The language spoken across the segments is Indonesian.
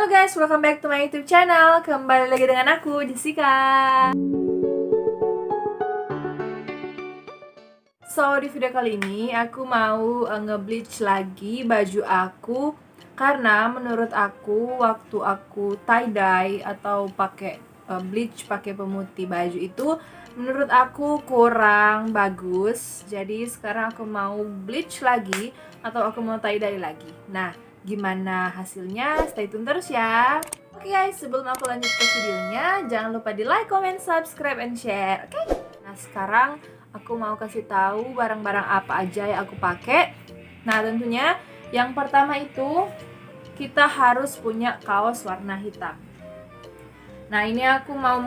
Halo guys, welcome back to my YouTube channel. Kembali lagi dengan aku, Jessica. So, di video kali ini aku mau nge-bleach lagi baju aku. Karena menurut aku, waktu aku tie-dye atau pakai bleach, pakai pemutih baju itu menurut aku kurang bagus. Jadi sekarang aku mau bleach lagi atau aku mau tie-dye lagi. Nah, gimana hasilnya? Stay tune terus ya. Oke guys, sebelum aku lanjut ke videonya, jangan lupa di like, comment, subscribe, and share. Oke? Nah, sekarang aku mau kasih tahu barang-barang apa aja yang aku pakai. Nah, tentunya yang pertama itu kita harus punya kaos warna hitam. Nah, ini aku mau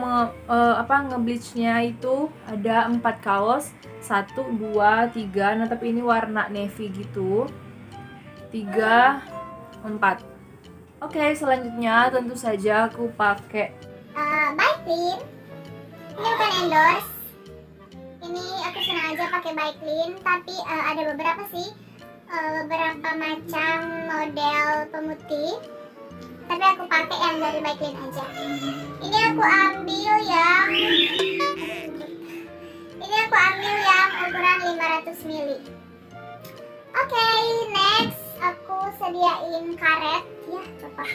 nge-bleachnya itu ada 4 kaos, 1, 2, 3. Nah, tapi ini warna navy gitu. 3, 4. Oke, selanjutnya tentu saja aku pakai Bike Clean. Ini bukan endorse. Ini aku senang aja pakai Bike Clean, tapi ada beberapa sih, beberapa macam model pemutih. Tapi aku pakai yang dari Bike Clean aja. Ini aku ambil yang ukuran 500 ml. Oke, next aku sediain karet. Ya, lupa.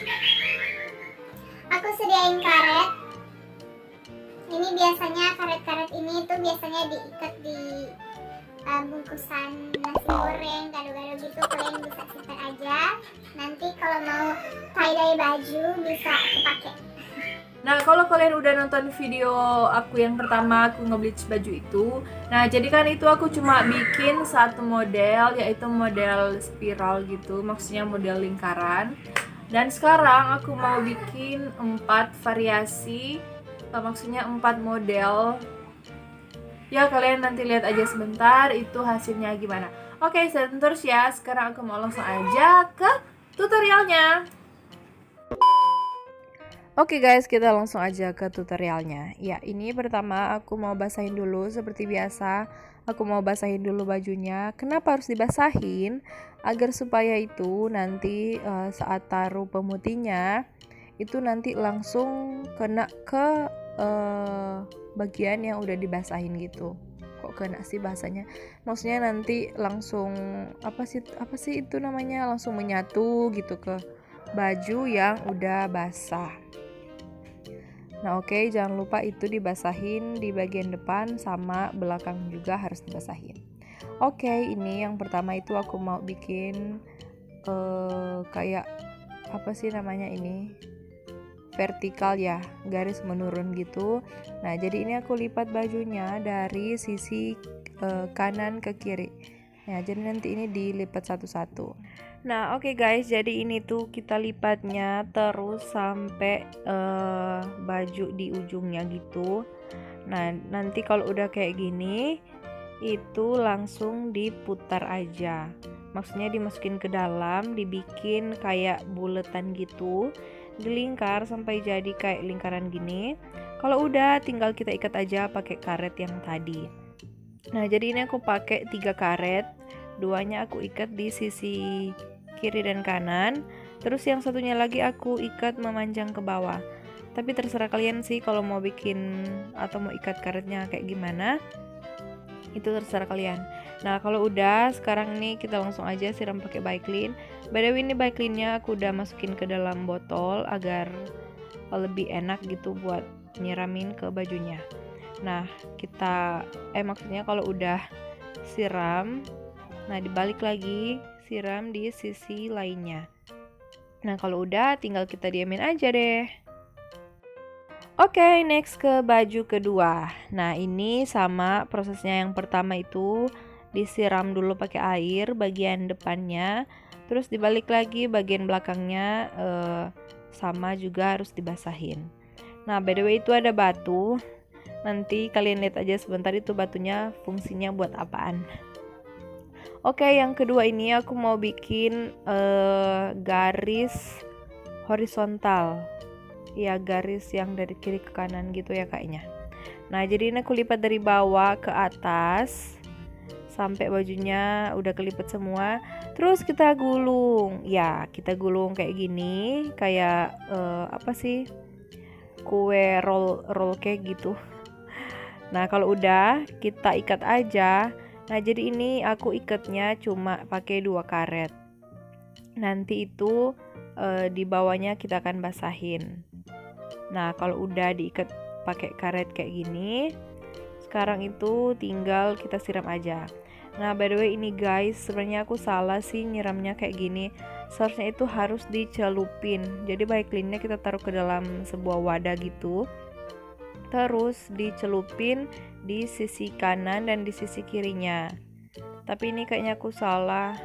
Aku sediain karet. Ini biasanya karet-karet ini tuh biasanya diikat di bungkusan nasi goreng, gado-gado gitu. Kalian bisa simpan aja. Nanti kalau mau tie-dye baju bisa dipakai. Nah, kalau kalian udah nonton video aku yang pertama aku nge-bleach baju itu, nah jadi kan itu aku cuma bikin satu model, yaitu model spiral gitu, maksudnya model lingkaran. Dan sekarang aku mau bikin 4 variasi, maksudnya 4 model. Ya, kalian nanti lihat aja sebentar itu hasilnya gimana. Oke, stay tune terus ya. Sekarang aku mau langsung aja ke tutorialnya. Oke guys, kita langsung aja ke tutorialnya. Ya, ini pertama aku mau basahin dulu seperti biasa. Aku mau basahin dulu bajunya. Kenapa harus dibasahin? Agar supaya itu nanti saat taruh pemutihnya itu nanti langsung kena ke bagian yang udah dibasahin gitu. Kok kena sih bahasanya? Maksudnya nanti langsung apa sih itu namanya? Langsung menyatu gitu ke baju yang udah basah. Nah, oke, jangan lupa itu dibasahin di bagian depan sama belakang juga harus dibasahin. Oke, ini yang pertama itu aku mau bikin kayak apa sih namanya ini? Vertikal ya, garis menurun gitu. Nah, jadi ini aku lipat bajunya dari sisi kanan ke kiri. Nah, jadi nanti ini dilipat satu-satu. Nah, oke guys, jadi ini tuh kita lipatnya terus sampai baju di ujungnya gitu. Nah, nanti kalau udah kayak gini, itu langsung diputar aja. Maksudnya dimasukin ke dalam, dibikin kayak buletan gitu, dilingkar sampai jadi kayak lingkaran gini. Kalau udah, tinggal kita ikat aja pakai karet yang tadi. Nah, jadi ini aku pakai 3 karet, 2-nya aku ikat di sisi kiri dan kanan, terus yang satunya lagi aku ikat memanjang ke bawah. Tapi terserah kalian sih kalau mau bikin atau mau ikat karetnya kayak gimana, itu terserah kalian. Nah, kalau udah, sekarang nih kita langsung aja siram pakai Bike Clean. By the way, ini Bike Clean-nya aku udah masukin ke dalam botol agar lebih enak gitu buat nyiramin ke bajunya. Nah, maksudnya kalau udah siram, nah dibalik lagi, siram di sisi lainnya. Nah, kalau udah tinggal kita diamin aja deh. Oke, next ke baju kedua. Nah, ini sama prosesnya yang pertama itu disiram dulu pakai air bagian depannya, terus dibalik lagi bagian belakangnya sama juga harus dibasahin. Nah, by the way itu ada batu. Nanti kalian lihat aja sebentar itu batunya fungsinya buat apaan. Oke, yang kedua ini aku mau bikin garis horizontal. Ya, garis yang dari kiri ke kanan gitu ya kayaknya. Nah, jadi ini aku lipat dari bawah ke atas sampai bajunya udah kelipet semua. Terus kita gulung. Ya, kita gulung kayak gini, kayak apa sih? Kue roll cake gitu. Nah, kalau udah kita ikat aja. Nah, jadi ini aku ikatnya cuma pakai 2 karet. Nanti itu di bawahnya kita akan basahin. Nah, kalau udah diikat pakai karet kayak gini, sekarang itu tinggal kita siram aja. Nah, by the way ini guys, sebenarnya aku salah sih nyiramnya kayak gini. Seharusnya itu harus dicelupin. Jadi bike cleannya kita taruh ke dalam sebuah wadah gitu. Terus dicelupin di sisi kanan dan di sisi kirinya. Tapi ini kayaknya aku salah.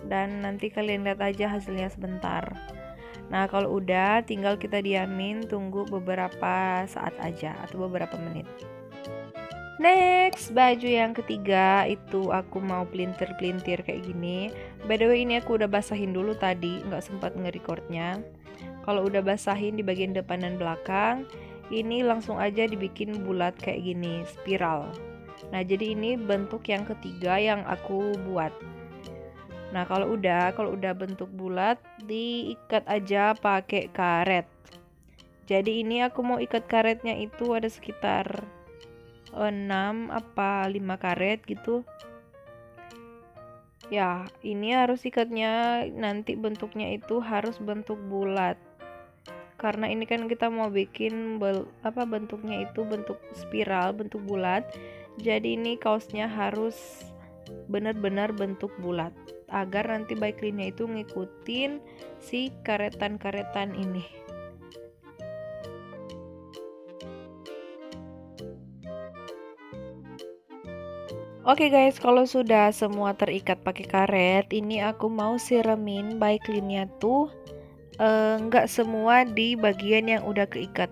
Dan nanti kalian lihat aja hasilnya sebentar. Nah, kalau udah tinggal kita diamin, tunggu beberapa saat aja atau beberapa menit. Next, baju yang ketiga itu aku mau pelintir-pelintir kayak gini. By the way ini aku udah basahin dulu tadi, nggak sempat nge-recordnya. Kalau udah basahin di bagian depan dan belakang, ini langsung aja dibikin bulat kayak gini, spiral. Nah, jadi ini bentuk yang ketiga yang aku buat. Nah, kalau udah bentuk bulat, diikat aja pakai karet. Jadi ini aku mau ikat karetnya itu ada sekitar 6 apa 5 karet gitu. Ya, ini harus ikatnya nanti bentuknya itu harus bentuk bulat. Karena ini kan kita mau bikin bentuknya itu bentuk spiral, bentuk bulat. Jadi ini kaosnya harus benar-benar bentuk bulat agar nanti bike cleannya itu ngikutin si karetan-karetan ini. Oke guys, kalau sudah semua terikat pakai karet, ini aku mau siramin bike cleannya tuh nggak semua di bagian yang udah keikat.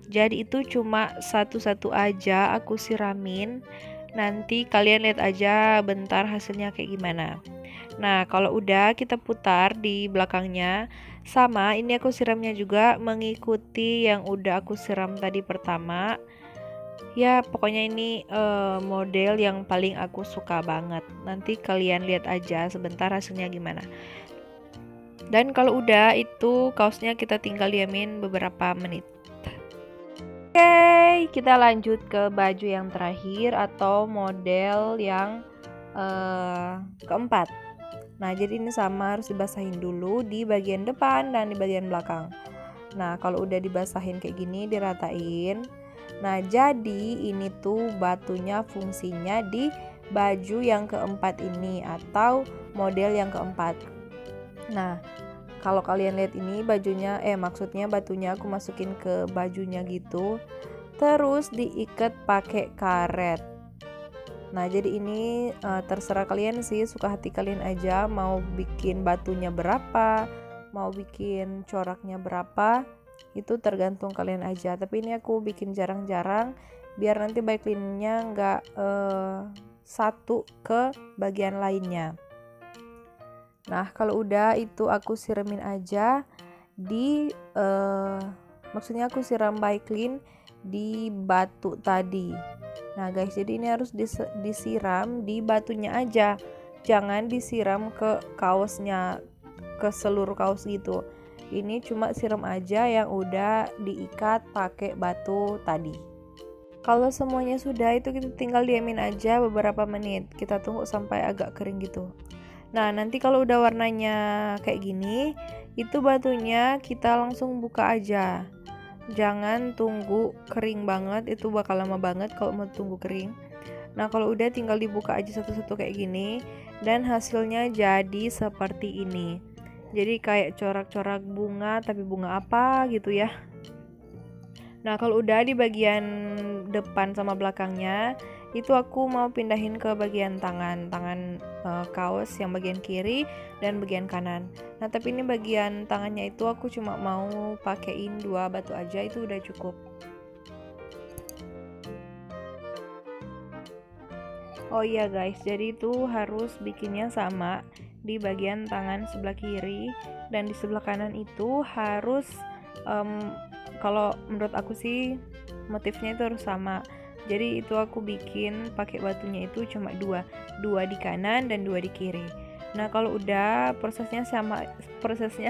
Jadi itu cuma satu-satu aja aku siramin. Nanti kalian lihat aja bentar hasilnya kayak gimana. Nah, kalau udah kita putar di belakangnya. Sama, ini aku siramnya juga mengikuti yang udah aku siram tadi pertama. Ya, pokoknya ini model yang paling aku suka banget. Nanti kalian lihat aja sebentar hasilnya gimana. Dan kalau udah itu kaosnya kita tinggal diamin beberapa menit. Oke, kita lanjut ke baju yang terakhir atau model yang keempat. Nah, jadi ini sama harus dibasahin dulu di bagian depan dan di bagian belakang. Nah, kalau udah dibasahin kayak gini, diratain. Nah, jadi ini tuh batunya fungsinya di baju yang keempat ini atau model yang keempat. Nah, kalau kalian lihat ini bajunya, maksudnya batunya aku masukin ke bajunya gitu. Terus diikat pakai karet. Nah, jadi ini terserah kalian sih, suka hati kalian aja mau bikin batunya berapa, mau bikin coraknya berapa, itu tergantung kalian aja. Tapi ini aku bikin jarang-jarang biar nanti bike cleannya nggak satu ke bagian lainnya. Nah, kalau udah itu aku siramin aja di maksudnya aku siram bike clean di batu tadi. Nah guys, jadi ini harus disiram di batunya aja, jangan disiram ke kaosnya, ke seluruh kaos gitu. Ini cuma siram aja yang udah diikat pakai batu tadi. Kalau semuanya sudah, itu kita tinggal diamin aja beberapa menit. Kita tunggu sampai agak kering gitu. Nah, nanti kalau udah warnanya kayak gini, itu batunya kita langsung buka aja. Jangan tunggu kering banget, itu bakal lama banget kalau mau tunggu kering. Nah, kalau udah tinggal dibuka aja satu-satu kayak gini dan hasilnya jadi seperti ini. Jadi kayak corak-corak bunga, tapi bunga apa gitu ya. Nah, kalau udah di bagian depan sama belakangnya, itu aku mau pindahin ke bagian tangan kaos yang bagian kiri dan bagian kanan. Nah, tapi ini bagian tangannya itu aku cuma mau pakein 2 batu aja, itu udah cukup. Oh iya guys, jadi itu harus bikinnya sama di bagian tangan sebelah kiri dan di sebelah kanan itu harus kalau menurut aku sih motifnya itu harus sama. Jadi itu aku bikin pakai batunya itu cuma dua di kanan dan 2 di kiri. Nah, kalau udah prosesnya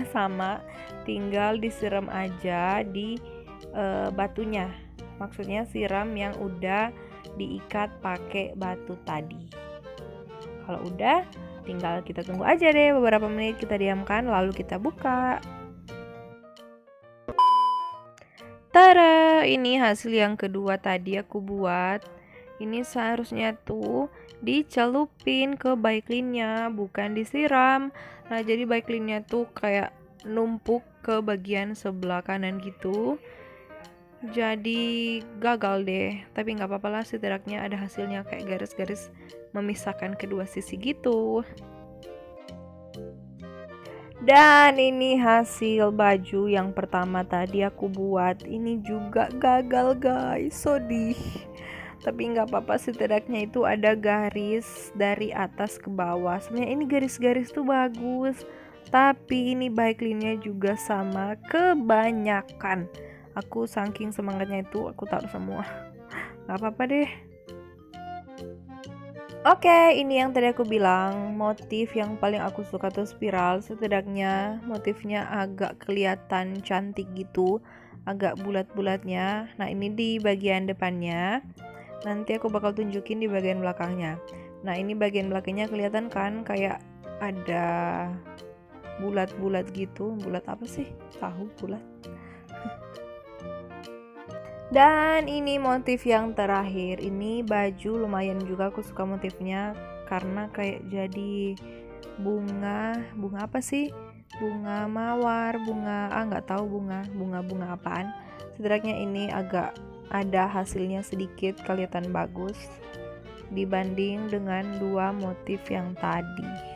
sama, tinggal disiram aja di batunya. Maksudnya siram yang udah diikat pakai batu tadi. Kalau udah, tinggal kita tunggu aja deh beberapa menit, kita diamkan lalu kita buka. Tada, ini hasil yang kedua tadi aku buat. Ini seharusnya tuh dicelupin ke bike liner-nya, bukan disiram. Nah, jadi bike liner-nya tuh kayak numpuk ke bagian sebelah kanan gitu. Jadi gagal deh, tapi nggak apa-apa lah, setidaknya ada hasilnya kayak garis-garis memisahkan kedua sisi gitu. Dan ini hasil baju yang pertama tadi aku buat. Ini juga gagal guys, sedih. Tapi nggak apa-apa, setidaknya itu ada garis dari atas ke bawah. Sebenarnya ini garis-garis tuh bagus, tapi ini bike line-nya juga sama kebanyakan. Aku saking semangatnya itu aku taruh semua. Nggak apa-apa deh. Oke, ini yang tadi aku bilang, motif yang paling aku suka tuh spiral. Setidaknya motifnya agak kelihatan cantik gitu, agak bulat-bulatnya. Nah, ini di bagian depannya. Nanti aku bakal tunjukin di bagian belakangnya. Nah, ini bagian belakangnya kelihatan kan kayak ada bulat-bulat gitu. Bulat apa sih? Tahu bulat. Dan ini motif yang terakhir. Ini baju lumayan juga aku suka motifnya karena kayak jadi bunga apa sih? Bunga mawar, nggak tahu bunga apaan. Setidaknya ini agak ada hasilnya sedikit, kelihatan bagus dibanding dengan dua motif yang tadi.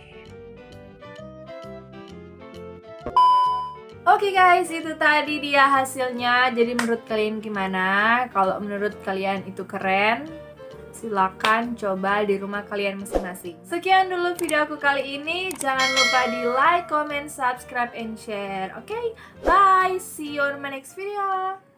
Oke guys, itu tadi dia hasilnya. Jadi menurut kalian gimana? Kalau menurut kalian itu keren, silakan coba di rumah kalian masing-masing. Sekian dulu video aku kali ini. Jangan lupa di like, comment, subscribe, and share. Oke, bye. See you on my next video.